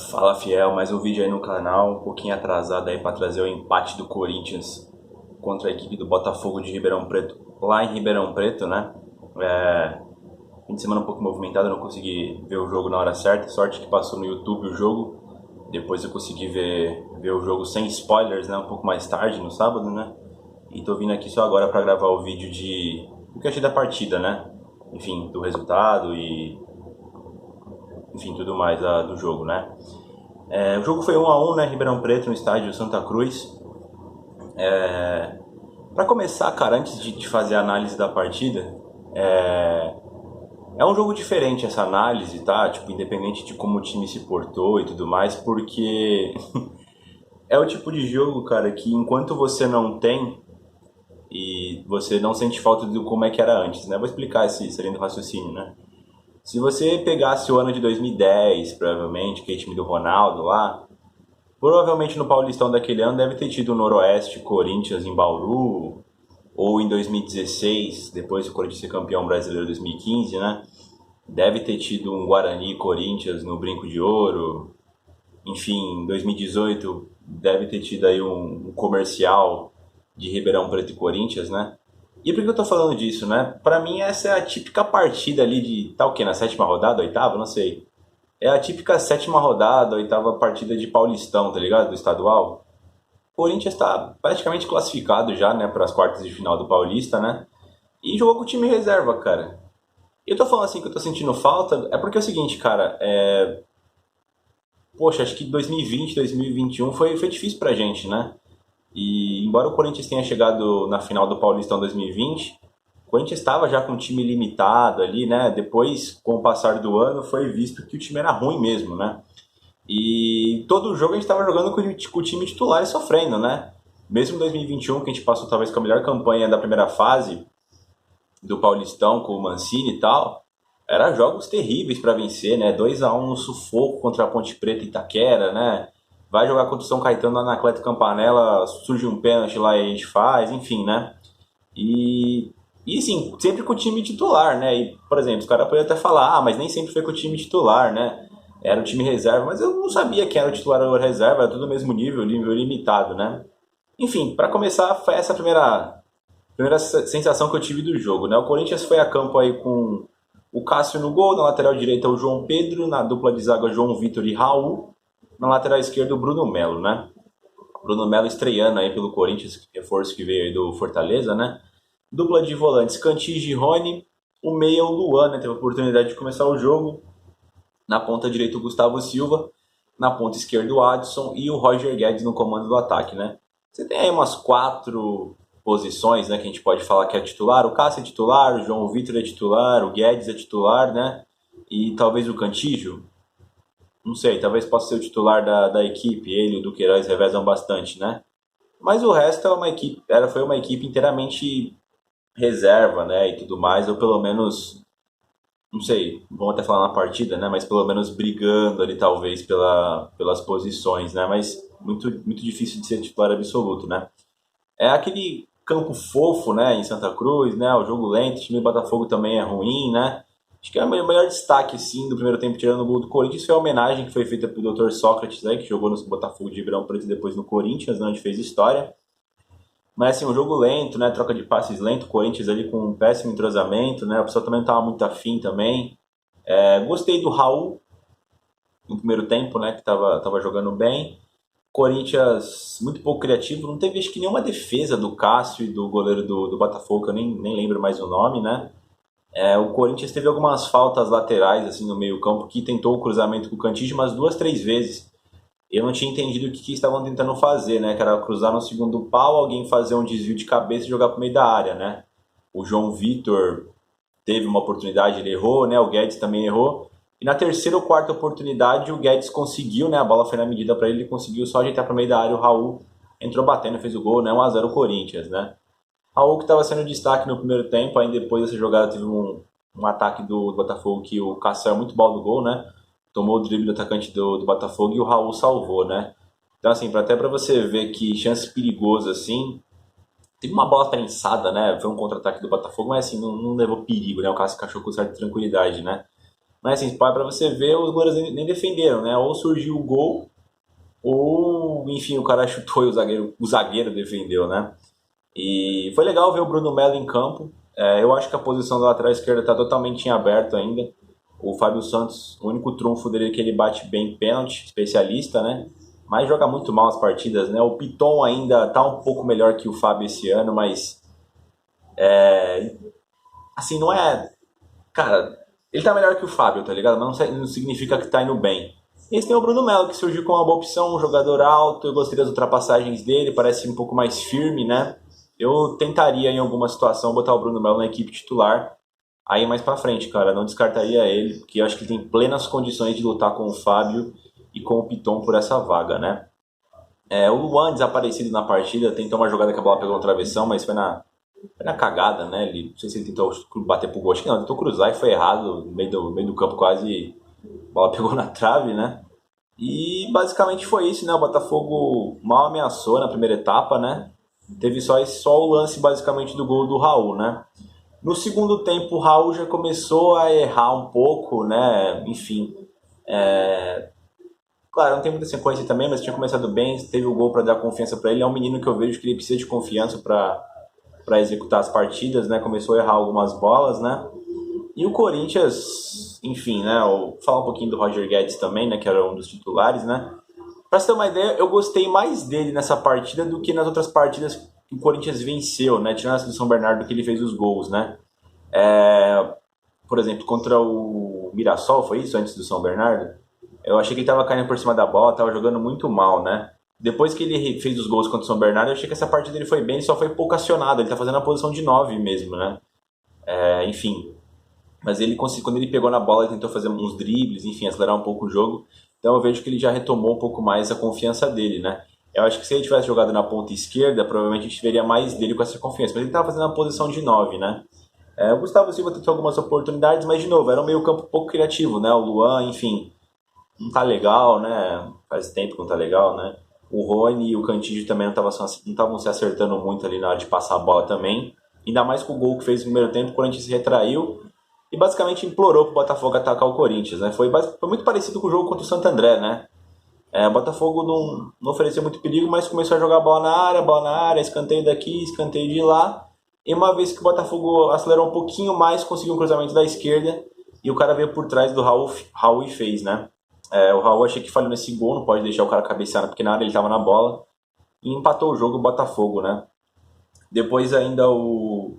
Fala, Fiel, mais um vídeo aí no canal, um pouquinho atrasado aí para trazer o empate do Corinthians contra a equipe do Botafogo de Ribeirão Preto, lá em Ribeirão Preto, né? É, Fim de semana um pouco movimentado, eu não consegui ver o jogo na hora certa, sorte que passou no YouTube o jogo, depois eu consegui ver o jogo sem spoilers, né? Um pouco mais tarde, no sábado, né? E tô vindo aqui só agora para gravar o vídeo de o que eu achei da partida, né? Enfim, do resultado e enfim, tudo mais do jogo, né? O jogo foi 1 a 1, né? Ribeirão Preto, no estádio Santa Cruz. Para começar, cara, antes de fazer a análise da partida, é, é um jogo diferente essa análise, tá? Tipo, independente de como o time se portou e tudo mais, porque é o tipo de jogo, cara, que enquanto você não tem e você não sente falta de como é que era antes, né? Vou explicar esse linha do raciocínio, né? Se você pegasse o ano de 2010, provavelmente, que é o time do Ronaldo lá, provavelmente no Paulistão daquele ano deve ter tido o Noroeste Corinthians em Bauru, ou em 2016, depois do Corinthians ser campeão brasileiro em 2015, né? Deve ter tido um Guarani Corinthians no Brinco de Ouro. Enfim, em 2018 deve ter tido aí um comercial de Ribeirão Preto e Corinthians, né? E por que eu tô falando disso, né? Pra mim essa é a típica partida ali de, tá o quê, na sétima rodada, oitava, não sei. É a típica sétima rodada, oitava partida de Paulistão, tá ligado? Do estadual. O Corinthians está praticamente classificado já, né, para as quartas de final do Paulista, né? E jogou com o time reserva, cara. E eu tô falando assim que eu tô sentindo falta, é porque é o seguinte, cara, poxa, acho que 2020, 2021 foi difícil pra gente, né? E embora o Corinthians tenha chegado na final do Paulistão 2020, o Corinthians estava já com um time limitado ali, né? Depois, com o passar do ano, foi visto que o time era ruim mesmo, né? E todo jogo a gente estava jogando com o time titular e sofrendo, né? Mesmo em 2021, que a gente passou talvez com a melhor campanha da primeira fase do Paulistão, com o Mancini e tal, eram jogos terríveis para vencer, né? 2 a 1 no sufoco contra a Ponte Preta e Itaquera, né? Vai jogar contra o São Caetano na Anacleto Campanella, surge um pênalti lá e a gente faz, enfim, né? E, e sim, sempre com o time titular, né? E, por exemplo, os caras podem até falar, mas nem sempre foi com o time titular, né? Era o time reserva, mas eu não sabia quem era o titular ou o reserva, era tudo no mesmo nível limitado, né? Enfim, para começar, foi essa a primeira sensação que eu tive do jogo, né? O Corinthians foi a campo aí com o Cássio no gol, na lateral direita o João Pedro, na dupla de zaga João Vitor e Raul, na lateral esquerda o Bruno Melo, né? Bruno Melo estreando aí pelo Corinthians, reforço que veio aí do Fortaleza, né? Dupla de volantes, Cantillo e Rony. O meia, o Luan, né? Teve a oportunidade de começar o jogo. Na ponta direita, o Gustavo Silva. Na ponta esquerda, o Adson. E o Roger Guedes no comando do ataque, né? Você tem aí umas quatro posições, né? Que a gente pode falar que é titular. O Cássio é titular, o João Vitor é titular, o Guedes é titular, né? E talvez o Cantillo. Não sei, talvez possa ser o titular da equipe. Ele e o Duqueiroz revezam bastante, né? Mas o resto é uma equipe, foi uma equipe inteiramente reserva, né, e tudo mais, ou pelo menos, não sei, vamos até falar na partida, né, mas pelo menos brigando ali talvez pelas posições, né, mas muito difícil de ser titular absoluto, né. É aquele campo fofo, né, em Santa Cruz, né, o jogo lento, o time do Botafogo também é ruim, né. Acho que o melhor destaque, sim, do primeiro tempo, tirando o gol do Corinthians, foi a homenagem que foi feita pro Dr. Sócrates, né, que jogou no Botafogo de Ribeirão Preto e depois no Corinthians, né, onde fez história. Mas assim, um jogo lento, né? Troca de passes lento, o Corinthians ali com um péssimo entrosamento, né? O pessoal também não estava muito afim também. Gostei do Raul no primeiro tempo, né? Que tava jogando bem. Corinthians muito pouco criativo, não teve acho que nenhuma defesa do Cássio e do goleiro do Botafogo, que eu nem lembro mais o nome, né? O Corinthians teve algumas faltas laterais assim no meio campo que tentou o cruzamento com o Cantígio umas duas, três vezes. Eu não tinha entendido o que estavam tentando fazer, né? Que era cruzar no segundo pau, alguém fazer um desvio de cabeça e jogar pro meio da área, né? O João Vitor teve uma oportunidade, ele errou, né? O Guedes também errou. E na terceira ou quarta oportunidade, o Guedes conseguiu, né? A bola foi na medida para ele, ele conseguiu só ajeitar para o meio da área. O Raul entrou batendo, fez o gol, né? 1 a 0 o Corinthians, né? Raul que estava sendo destaque no primeiro tempo, aí depois dessa jogada teve um ataque do Botafogo que o Cassel é muito bom do gol, né? Tomou o drible do atacante do Botafogo e o Raul salvou, né? Então, assim, até para você ver que chance perigosa, assim, teve uma bola prensada, né? Foi um contra-ataque do Botafogo, mas assim, não levou perigo, né? O Cássio cachou com certa tranquilidade, né? Mas assim, para você ver, os goleiros nem defenderam, né? Ou surgiu o gol, ou, enfim, o cara chutou e o zagueiro defendeu, né? E foi legal ver o Bruno Melo em campo. Eu acho que a posição da lateral esquerda está totalmente em aberto ainda. O Fábio Santos, o único trunfo dele é que ele bate bem pênalti, especialista, né? Mas joga muito mal as partidas, né? O Piton ainda tá um pouco melhor que o Fábio esse ano, mas assim, não é. Cara, ele tá melhor que o Fábio, tá ligado? Mas não significa que tá indo bem. E esse tem o Bruno Melo, que surgiu como uma boa opção, um jogador alto. Eu gostei das ultrapassagens dele, parece um pouco mais firme, né? Eu tentaria, em alguma situação, botar o Bruno Melo na equipe titular. Aí mais pra frente, cara, não descartaria ele, porque eu acho que ele tem plenas condições de lutar com o Fábio e com o Piton por essa vaga, né? O Luan, desaparecido na partida, tentou uma jogada que a bola pegou no travessão, mas foi na cagada, né? Não sei se ele tentou bater pro gol, acho que não, tentou cruzar e foi errado, no meio do campo quase, a bola pegou na trave, né? E basicamente foi isso, né? O Botafogo mal ameaçou na primeira etapa, né? Teve só o lance basicamente do gol do Raul, né? No segundo tempo, o Raul já começou a errar um pouco, né? Enfim, claro, não tem muita sequência também, mas tinha começado bem, teve o gol para dar confiança para ele. É um menino que eu vejo que ele precisa de confiança para executar as partidas, né? Começou a errar algumas bolas, né? E o Corinthians, enfim, né? Vou falar um pouquinho do Roger Guedes também, né? Que era um dos titulares, né? Pra você ter uma ideia, eu gostei mais dele nessa partida do que nas outras partidas que o Corinthians venceu, né? Tirando essa do São Bernardo que ele fez os gols, né? Por exemplo, contra o Mirassol, foi isso? Antes do São Bernardo? Eu achei que ele tava caindo por cima da bola, tava jogando muito mal, né? Depois que ele fez os gols contra o São Bernardo, eu achei que essa partida dele foi bem, ele só foi pouco acionado. Ele tá fazendo a posição de 9 mesmo, né? Enfim, mas ele conseguiu, quando ele pegou na bola, ele tentou fazer uns dribles, enfim, acelerar um pouco o jogo. Então eu vejo que ele já retomou um pouco mais a confiança dele, né? Eu acho que se ele tivesse jogado na ponta esquerda, provavelmente a gente veria mais dele com essa confiança. Mas ele estava fazendo a posição de 9, né? O Gustavo Silva tentou algumas oportunidades, mas de novo, era um meio campo pouco criativo, né? O Luan, enfim, não tá legal, né? Faz tempo que não tá legal, né? O Rony e o Cantígio também não estavam se acertando muito ali na hora de passar a bola também. Ainda mais com o gol que fez no primeiro tempo, o Corinthians se retraiu e basicamente implorou pro Botafogo atacar o Corinthians, né? Foi muito parecido com o jogo contra o Santo André, né? O Botafogo não ofereceu muito perigo, mas começou a jogar bola na área, escanteio daqui, escanteio de lá. E uma vez que o Botafogo acelerou um pouquinho mais, conseguiu um cruzamento da esquerda e o cara veio por trás do Raul e fez, né? O Raul achei que falhou nesse gol, não pode deixar o cara cabecear, porque na área ele tava na bola. E empatou o jogo o Botafogo, né? Depois ainda o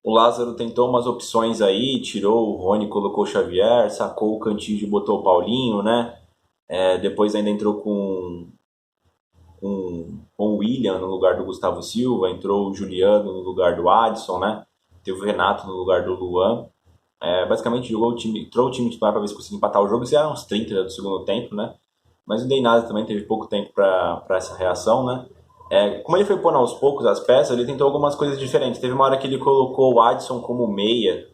Lázaro tentou umas opções aí, tirou o Rony, colocou o Xavier, sacou o Cantígio e botou o Paulinho, né? Depois ainda entrou com o William no lugar do Gustavo Silva, entrou o Juliano no lugar do Adson, né? Teve o Renato no lugar do Luan. Basicamente jogou o time, entrou o time titular para ver se conseguia empatar o jogo. Isso era uns 30 do segundo tempo, né? Mas o Deinasa também teve pouco tempo para essa reação, né? Como ele foi pondo aos poucos as peças, ele tentou algumas coisas diferentes. Teve uma hora que ele colocou o Adson como meia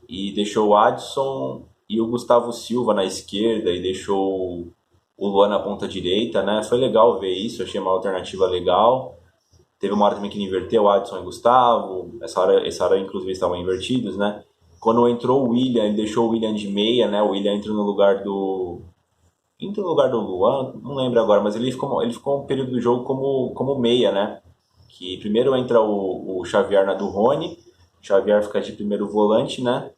e deixou o Adson e o Gustavo Silva na esquerda e deixou o Luan na ponta direita, né? Foi legal ver isso, achei uma alternativa legal. Teve uma hora também que ele inverteu o Adson e o Gustavo. Essa hora inclusive estavam invertidos, né? Quando entrou o William, ele deixou o William de meia, né? O William entrou no lugar do Luan, não lembro agora, mas ele ficou um período do jogo como meia, né? Que primeiro entra o Xavier na do Rony, o Xavier fica de primeiro volante, né?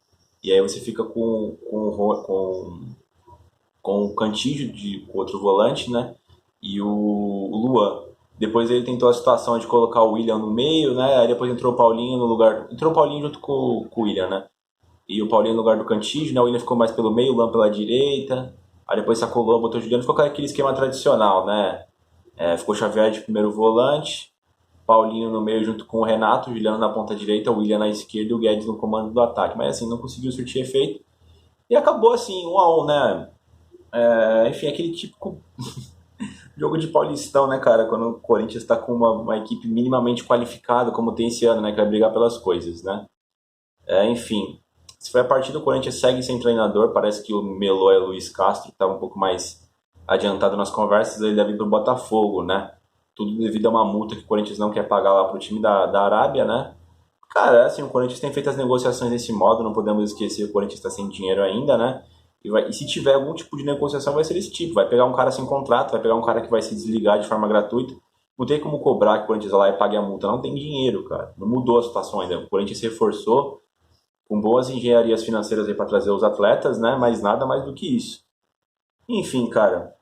E aí você fica com o Cantígio de outro volante, né? E o Luan. Depois ele tentou a situação de colocar o William no meio, né? Aí depois entrou o Paulinho no lugar. Entrou o Paulinho junto com o William, né? E o Paulinho no lugar do Cantígio, né? O William ficou mais pelo meio, o Luan pela direita. Aí depois sacou o Luan, botou o Juliano, ficou com aquele esquema tradicional, né? Ficou Xavier de primeiro volante, Paulinho no meio junto com o Renato, o Juliano na ponta direita, o William na esquerda e o Guedes no comando do ataque. Mas assim, não conseguiu surtir efeito. E acabou assim, 1-1, né? Enfim, aquele típico jogo de Paulistão, né, cara? Quando o Corinthians tá com uma equipe minimamente qualificada, como tem esse ano, né? Que vai brigar pelas coisas, né? Enfim, se foi a partida, o Corinthians segue sem treinador. Parece que o Melo é Luiz Castro, que estava um pouco mais adiantado nas conversas. Ele deve ir pro Botafogo, né? Tudo devido a uma multa que o Corinthians não quer pagar lá pro time da Arábia, né? Cara, assim, o Corinthians tem feito as negociações desse modo, não podemos esquecer que o Corinthians está sem dinheiro ainda, né? E se tiver algum tipo de negociação, vai ser desse tipo. Vai pegar um cara sem contrato, vai pegar um cara que vai se desligar de forma gratuita. Não tem como cobrar que o Corinthians vá lá e pague a multa. Não tem dinheiro, cara. Não mudou a situação ainda. O Corinthians se reforçou com boas engenharias financeiras aí para trazer os atletas, né? Mas nada mais do que isso. Enfim, cara.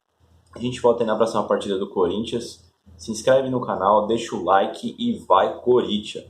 A gente volta aí na próxima partida do Corinthians. Se inscreve no canal, deixa o like e vai Corinthians!